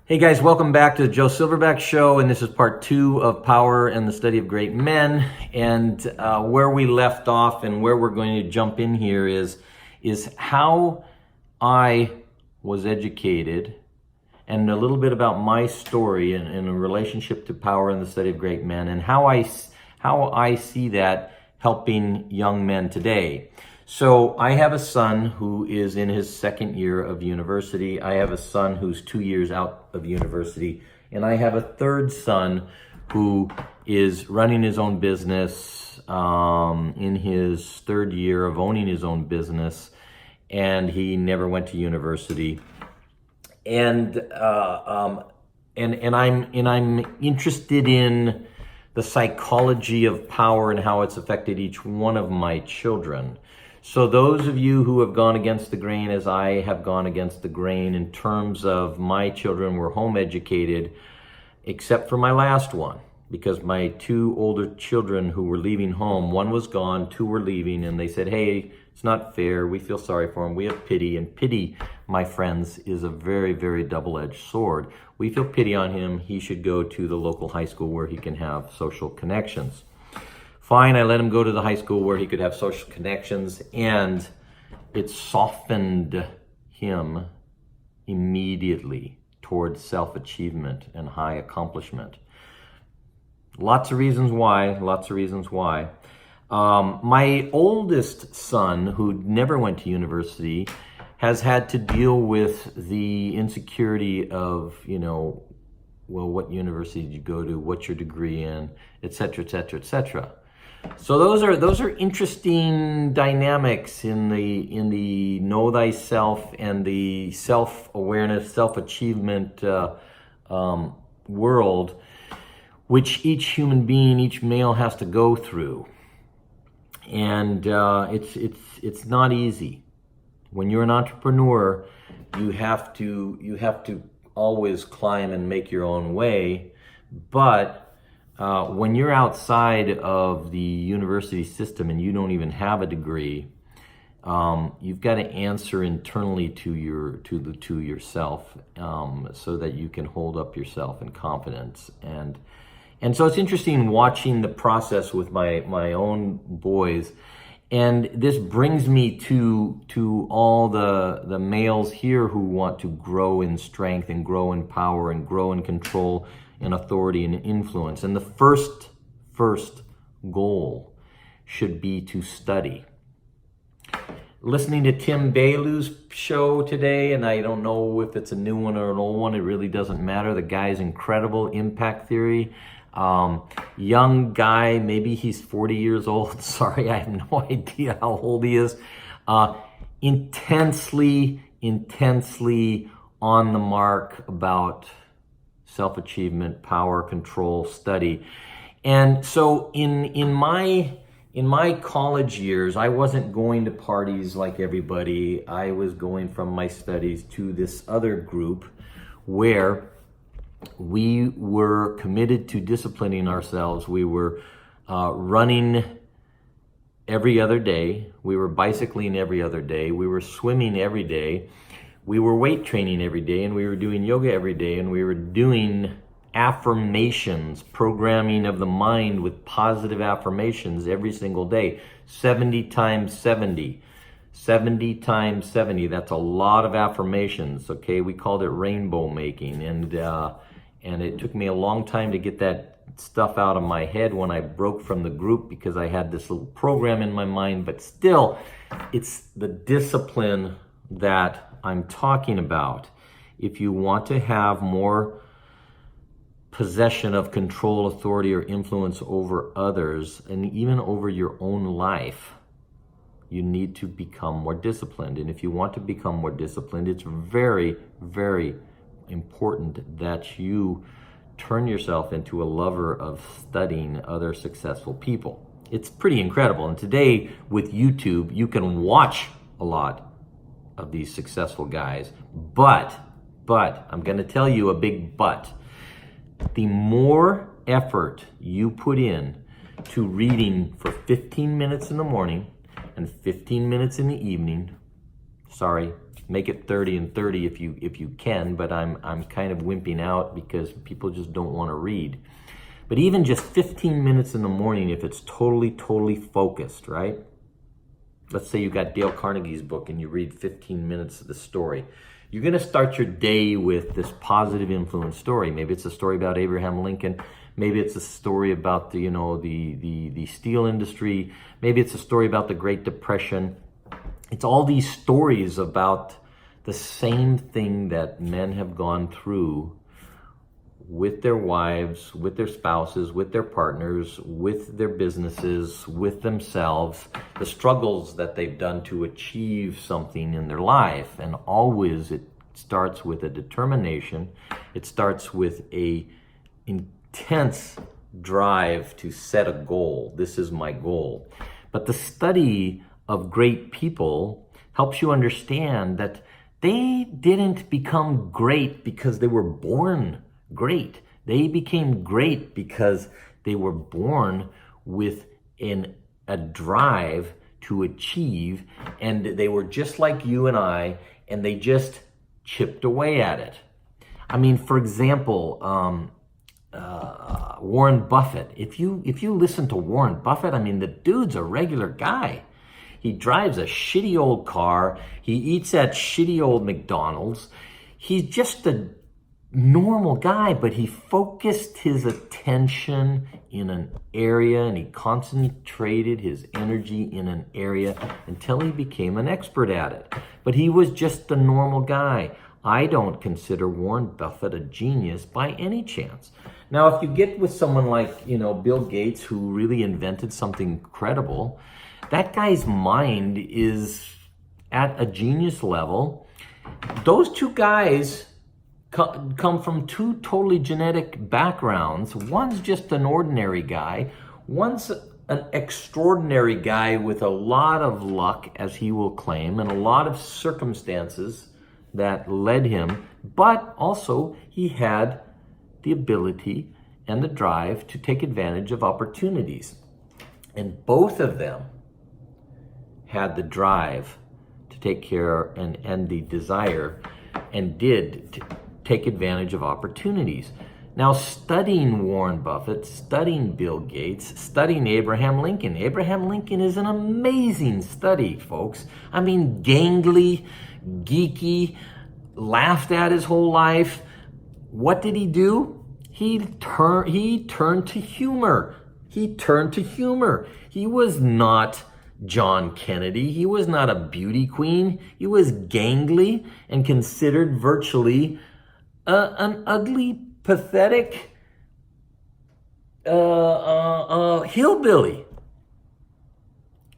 Hey guys, welcome back to the Joe Silverback Show, and this is part 2 of Power and the Study of Great Men. And where we left off and where we're going to jump in here is how I was educated and a little bit about my story in a relationship to power and the study of great men, and how I see that helping young men today. So I have a son who is in his second year of university. I have a son who's 2 years out of university. And I have a third son who is running his own business in his third year of owning his own business. And he never went to university. And I'm interested in the psychology of power and how it's affected each one of my children. So those of you who have gone against the grain, as I have gone against the grain in terms of my children were home educated, except for my last one, because my two older children who were leaving home, one was gone, two were leaving, and they said, hey, it's not fair. We feel sorry for him. We have pity. And pity, my friends, is a very, very double-edged sword. We feel pity on him. He should go to the local high school where he can have social connections. Fine, I let him go to the high school where he could have social connections, and it softened him immediately towards self-achievement and high accomplishment. Lots of reasons why. My oldest son, who never went to university, has had to deal with the insecurity of, well, what university did you go to? What's your degree in? Et cetera, et cetera, et cetera. So those are interesting dynamics in the know thyself and the self-awareness, self-achievement world, which each human being, each male has to go through. And it's not easy. When you're an entrepreneur, you have to always climb and make your own way, but when you're outside of the university system and you don't even have a degree, you've got to answer internally to yourself, so that you can hold up yourself in confidence. And so it's interesting watching the process with my own boys. And this brings me to all the males here who want to grow in strength and grow in power and grow in control and authority and influence. And the first goal should be to study. Listening to Tim Bailu's show today, and I don't know if it's a new one or an old one, it really doesn't matter. The guy's incredible. Impact Theory. Young guy, maybe he's 40 years old. Sorry, I have no idea how old he is. Intensely on the mark about self-achievement, power, control, study. And so in my college years, I wasn't going to parties like everybody. I was going from my studies to this other group where we were committed to disciplining ourselves. We were running every other day. We were bicycling every other day. We were swimming every day. We were weight training every day, and we were doing yoga every day, and we were doing affirmations, programming of the mind with positive affirmations every single day. 70 times 70. 70 times 70. That's a lot of affirmations, okay? We called it rainbow making, and it took me a long time to get that stuff out of my head when I broke from the group, because I had this little program in my mind. But still, it's the discipline that I'm talking about. If you want to have more possession of control, authority, or influence over others, and even over your own life, you need to become more disciplined. And if you want to become more disciplined, it's very, very important that you turn yourself into a lover of studying other successful people. It's pretty incredible. And today with YouTube, you can watch a lot of these successful guys. But I'm going to tell you a big but. The more effort you put in to reading for 15 minutes in the morning and 15 minutes in the evening, Sorry, make it 30 and 30 if you can, but I'm kind of wimping out because people just don't want to read. But even just 15 minutes in the morning, if it's totally focused, right? Let's say you got Dale Carnegie's book and you read 15 minutes of the story. You're going to start your day with this positive influence story. Maybe it's a story about Abraham Lincoln. Maybe it's a story about the steel industry. Maybe it's a story about the Great Depression. It's all these stories about the same thing that men have gone through with their wives, with their spouses, with their partners, with their businesses, with themselves, the struggles that they've done to achieve something in their life. And always it starts with a determination. It starts with a intense drive to set a goal. This is my goal. But the study of great people helps you understand that they didn't become great because they were born great. They became great because they were born with a drive to achieve, and they were just like you and I, and they just chipped away at it. I mean, for example, Warren Buffett. If you listen to Warren Buffett, I mean, the dude's a regular guy. He drives a shitty old car. He eats at shitty old McDonald's. He's just a normal guy, but he focused his attention in an area and he concentrated his energy in an area until he became an expert at it. But he was just a normal guy. I don't consider Warren Buffett a genius by any chance. Now, if you get with someone like, Bill Gates, who really invented something incredible, that guy's mind is at a genius level. Those two guys come from two totally genetic backgrounds. One's just an ordinary guy. One's an extraordinary guy with a lot of luck, as he will claim, and a lot of circumstances that led him. But also, he had the ability and the drive to take advantage of opportunities. And both of them had the drive to take care and the desire and did take advantage of opportunities. Now, studying Warren Buffett, studying Bill Gates, studying Abraham Lincoln. Abraham Lincoln is an amazing study, folks. I mean, gangly, geeky, laughed at his whole life. What did he do? He turned to humor. He was not John Kennedy. He was not a beauty queen. He was gangly and considered virtually an ugly, pathetic hillbilly.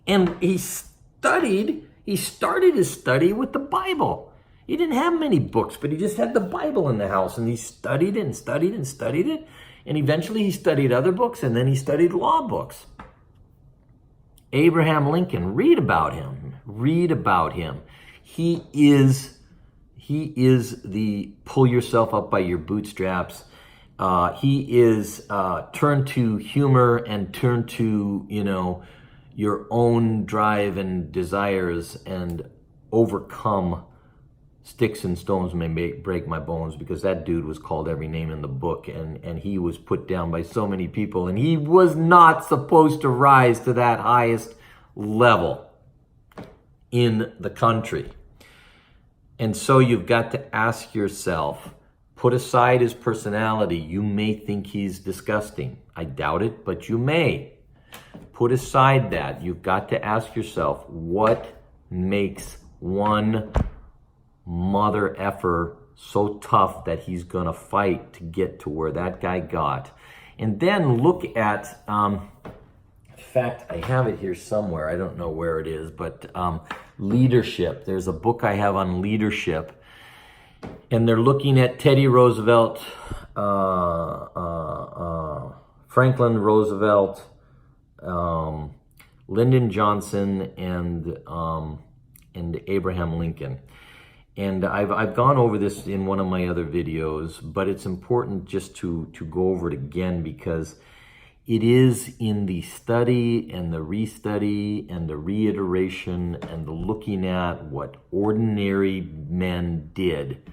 And he started his study with the Bible. He didn't have many books, but he just had the Bible in the house, and he studied it and studied it and studied it. And eventually he studied other books, and then he studied law books. Abraham Lincoln, read about him. He is the pull yourself up by your bootstraps. He is turn to humor and turn to, your own drive and desires and overcome sticks and stones may break my bones, because that dude was called every name in the book, and he was put down by so many people, and he was not supposed to rise to that highest level in the country. And so you've got to ask yourself, put aside his personality. You may think he's disgusting. I doubt it, but you may. Put aside that. You've got to ask yourself, what makes one mother effer so tough that he's going to fight to get to where that guy got? And then look at, in fact, I have it here somewhere. I don't know where it is, but leadership. There's a book I have on leadership, and they're looking at Teddy Roosevelt, Franklin Roosevelt, Lyndon Johnson, and Abraham Lincoln. And I've gone over this in one of my other videos, but it's important just to go over it again, because it is in the study and the restudy and the reiteration and the looking at what ordinary men did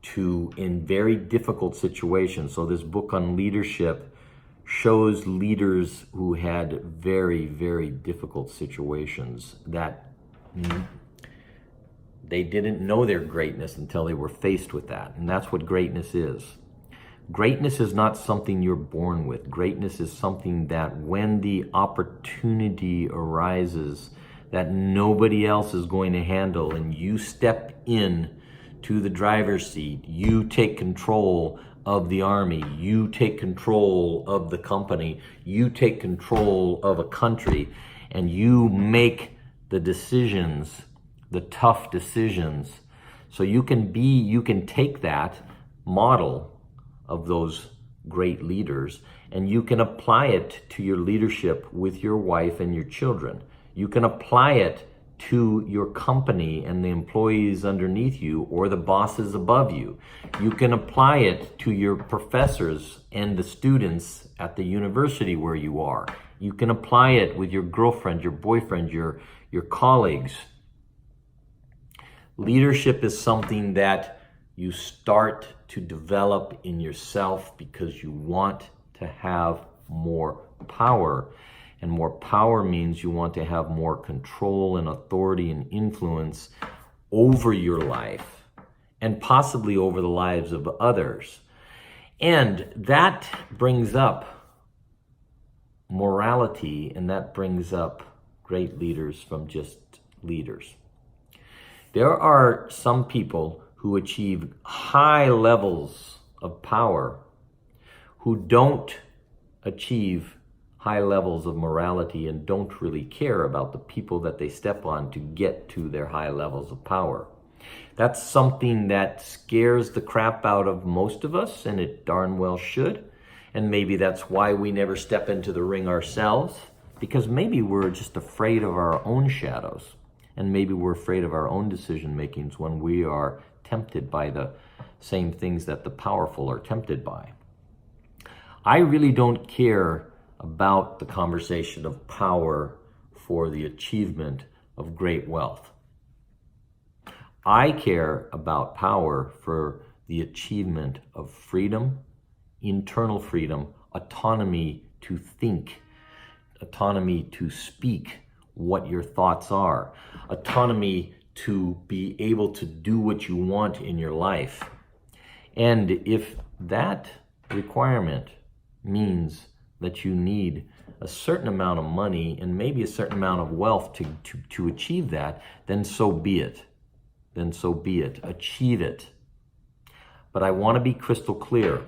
to in very difficult situations. So this book on leadership shows leaders who had very, very difficult situations that they didn't know their greatness until they were faced with that. And that's what greatness is. Greatness is not something you're born with. Greatness is something that when the opportunity arises that nobody else is going to handle and you step in to the driver's seat, you take control of the army, you take control of the company, you take control of a country, and you make the decisions, the tough decisions. So you can take that model of those great leaders and you can apply it to your leadership with your wife and your children. You can apply it to your company and the employees underneath you or the bosses above you. You can apply it to your professors and the students at the university where you are. You can apply it with your girlfriend, your boyfriend, your colleagues. Leadership is something that you start to develop in yourself because you want to have more power. And more power means you want to have more control and authority and influence over your life and possibly over the lives of others. And that brings up morality, and that brings up great leaders from just leaders. There are some people who achieve high levels of power who don't achieve high levels of morality and don't really care about the people that they step on to get to their high levels of power. That's something that scares the crap out of most of us, and it darn well should. And maybe that's why we never step into the ring ourselves, because maybe we're just afraid of our own shadows. And maybe we're afraid of our own decision makings when we are tempted by the same things that the powerful are tempted by. I really don't care about the conversation of power for the achievement of great wealth. I care about power for the achievement of freedom, internal freedom, autonomy to think, autonomy to speak what your thoughts are, autonomy to be able to do what you want in your life. And if that requirement means that you need a certain amount of money and maybe a certain amount of wealth to achieve that, then so be it. Then so be it. Achieve it. But I want to be crystal clear.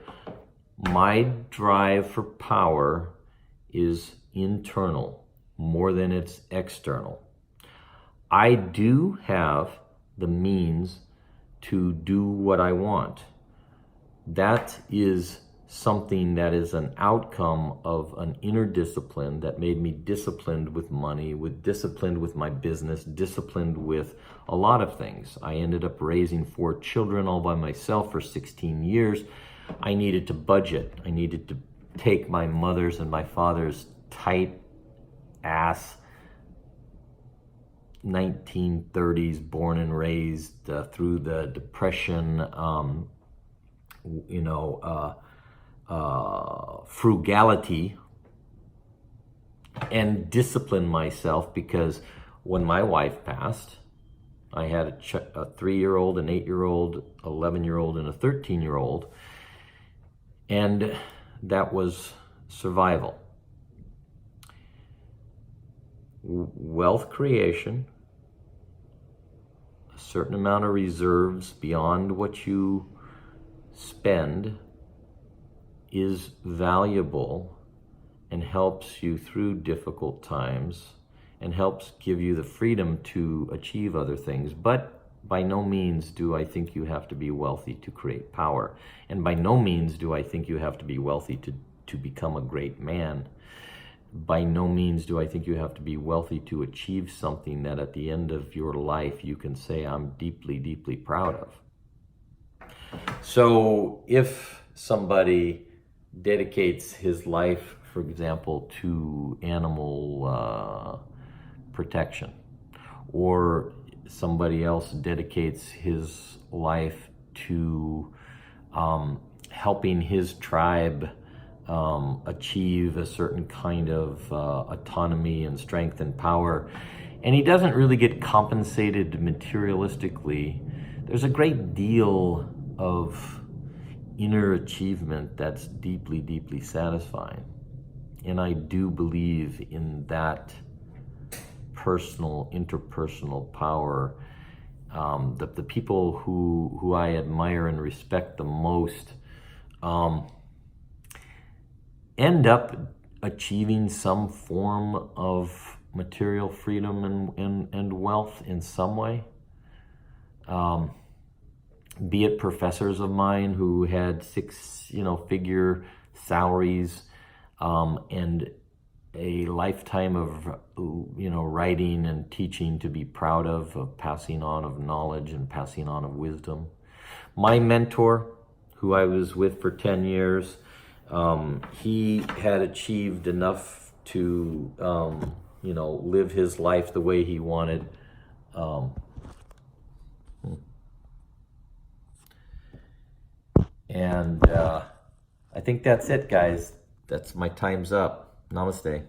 My drive for power is internal more than it's external. I do have the means to do what I want. That is something that is an outcome of an inner discipline that made me disciplined with money, disciplined with my business, disciplined with a lot of things. I ended up raising 4 children all by myself for 16 years. I needed to budget. I needed to take my mother's and my father's tight ass 1930s born and raised through the Depression, frugality, and discipline myself, because when my wife passed, I had a 3-year-old, an 8-year-old, 11-year-old, and a 13-year-old, and that was survival. Wealth creation, a certain amount of reserves beyond what you spend, is valuable and helps you through difficult times and helps give you the freedom to achieve other things. But by no means do I think you have to be wealthy to create power. And by no means do I think you have to be wealthy to become a great man. By no means do I think you have to be wealthy to achieve something that at the end of your life you can say, I'm deeply, deeply proud of. So if somebody dedicates his life for example, to animal protection, or somebody else dedicates his life to helping his tribe achieve a certain kind of autonomy and strength and power, and he doesn't really get compensated materialistically, there's a great deal of inner achievement that's deeply, deeply satisfying. And I do believe in that personal, interpersonal power. The people who I admire and respect the most end up achieving some form of material freedom and wealth in some way. Be it professors of mine who had figure salaries, and a lifetime of writing and teaching to be proud of passing on of knowledge and passing on of wisdom. My mentor, who I was with for 10 years, he had achieved enough to live his life the way he wanted. And I think that's it, guys. My time's up. Namaste.